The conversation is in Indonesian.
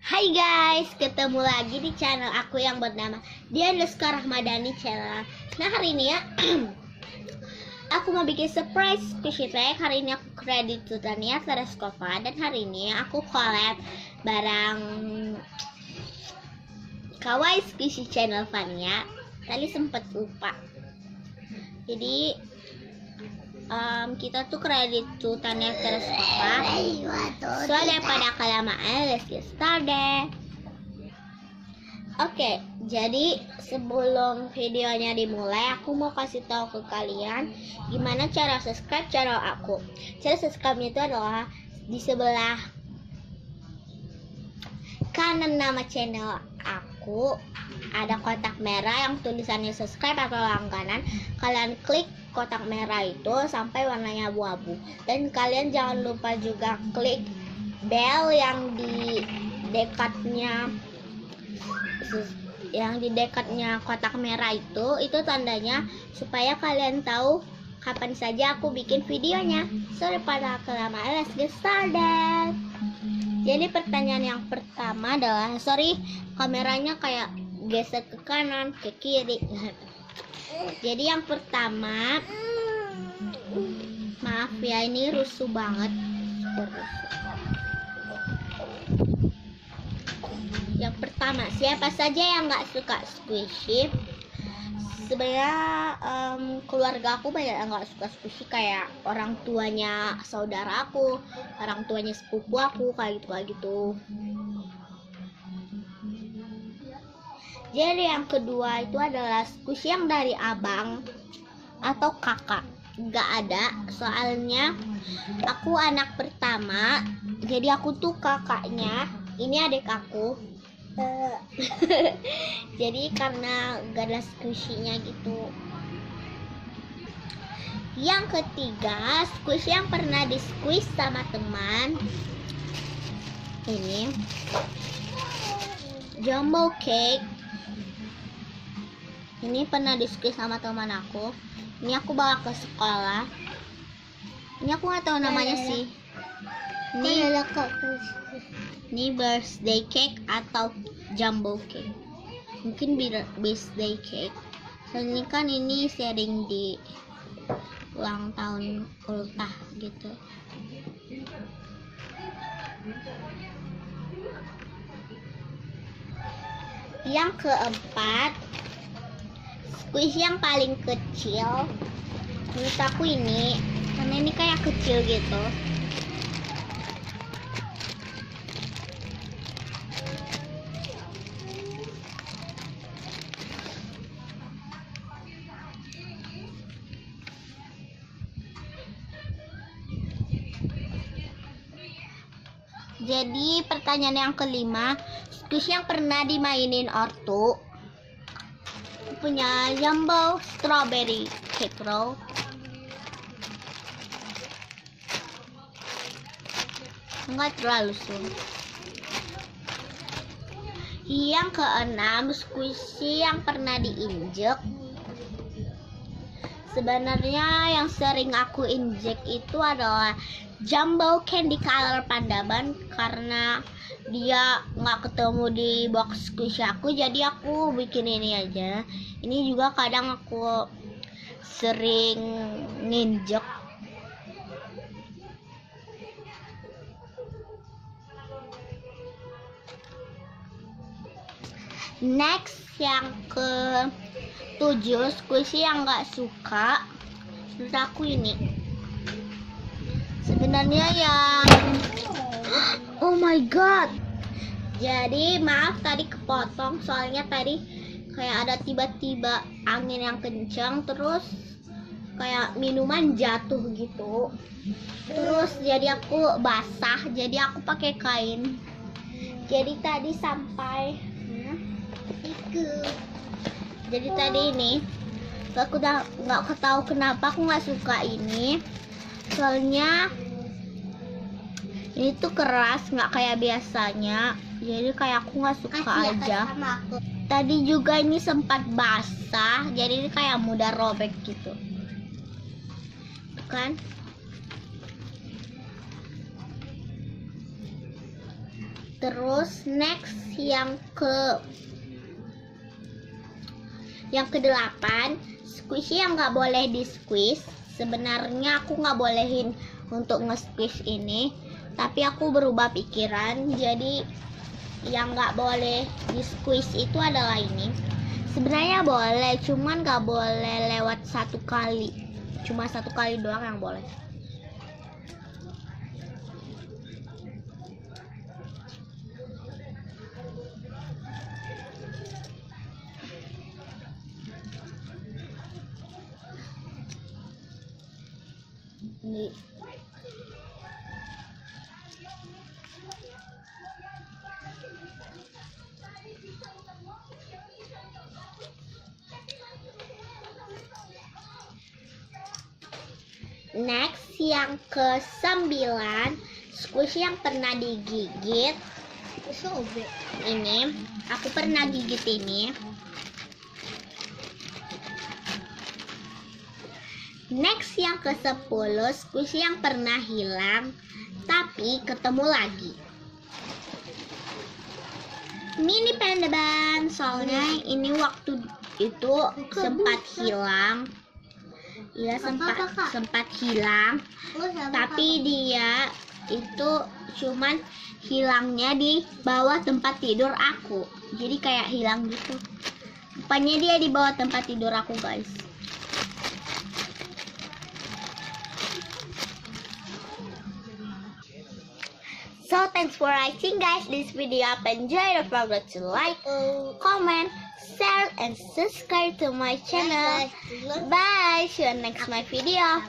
Hai guys, ketemu lagi di channel aku yang bernama _Rahmadani channel. Nah hari ini ya, aku mau bikin surprise squishy tag. Hari ini aku kredit vania teleskova dan hari ini aku collab barang kawaii squishy channel vania. Tadi sempet lupa. Jadi kita tuh kredit vania teleskova. So daripada kelamaan, let's get started. Oke, jadi sebelum videonya dimulai, aku mau kasih tahu ke kalian gimana cara subscribe channel aku. Cara subscribe-nya itu adalah di sebelah kanan nama channel aku ada kotak merah yang tulisannya subscribe atau langganan. Kalian klik kotak merah itu sampai warnanya abu-abu, dan kalian jangan lupa juga klik bell yang di dekatnya kotak merah itu tandanya supaya kalian tahu kapan saja aku bikin videonya. So daripada kelamaan, let's get started. Jadi pertanyaan yang pertama adalah, kameranya kayak geser ke kanan ke kiri. Jadi yang pertama, maaf ya, ini rusuh banget. Yang pertama, siapa saja yang nggak suka squishy? Sebenarnya keluarga aku banyak yang nggak suka squishy, kayak orang tuanya saudara aku, orang tuanya sepupu aku, kayak gitu. Jadi yang kedua itu adalah squishy yang dari abang atau kakak. Nggak ada, soalnya aku anak pertama, jadi aku tuh kakaknya, ini adik aku. Jadi karena gak ada squishy-nya gitu. Yang ketiga, squishy yang pernah di squeeze sama teman. Ini jumbo cake. Ini pernah di squeeze sama teman aku. Ini aku bawa ke sekolah. Ini aku nggak tahu namanya sih. Ini birthday cake atau jumbo cake. Mungkin birthday cake. Soalnya kan ini sharing di ulang tahun ultah gitu. Yang keempat, squishy yang paling kecil menurut aku ini, karena ini kayak kecil gitu. Jadi pertanyaan yang kelima, squishy yang pernah dimainin ortu. Punya jumbo strawberry cake roll. Enggak terlalu sulit. Yang keenam, squishy yang pernah diinjek. Sebenarnya yang sering aku injek itu adalah jumbo candy color pandaban, karena dia nggak ketemu di box squishy aku, jadi aku bikin ini aja. Ini juga kadang aku sering nginjek. Next, yang ke-7, squishy yang nggak suka menurut aku ini. Sebenarnya yang oh my god. Jadi maaf tadi kepotong, soalnya tadi kayak ada tiba-tiba angin yang kencang, terus kayak minuman jatuh gitu. Terus jadi aku basah, jadi aku pakai kain. Jadi tadi sampai jadi tadi ini aku udah nggak tahu kenapa aku nggak suka ini, soalnya ini tuh keras, nggak kayak biasanya, jadi kayak aku nggak suka aja. Tadi juga ini sempat basah, jadi ini kayak mudah robek gitu kan. Terus next yang ke-8, squishy yang nggak boleh di squeeze. Sebenarnya aku nggak bolehin untuk nge-squeeze ini, tapi aku berubah pikiran. Jadi yang nggak boleh di squeeze itu adalah ini. Sebenarnya boleh, cuman nggak boleh lewat 1 kali. Cuma 1 kali doang yang boleh. Ini. Next yang ke-9, squishy yang pernah digigit. Ini aku pernah gigit ini. Next yang ke-10, squishy yang pernah hilang tapi ketemu lagi. Mini panda ban, soalnya ini waktu itu sempat hilang. Iya, sempat hilang. Tapi dia itu cuman hilangnya di bawah tempat tidur aku. Jadi kayak hilang gitu. Rupanya dia di bawah tempat tidur aku, guys. So thanks for watching, guys, this video. If you enjoyed, don't forget to like, comment, share, and subscribe to my channel. Bye. See you next my video.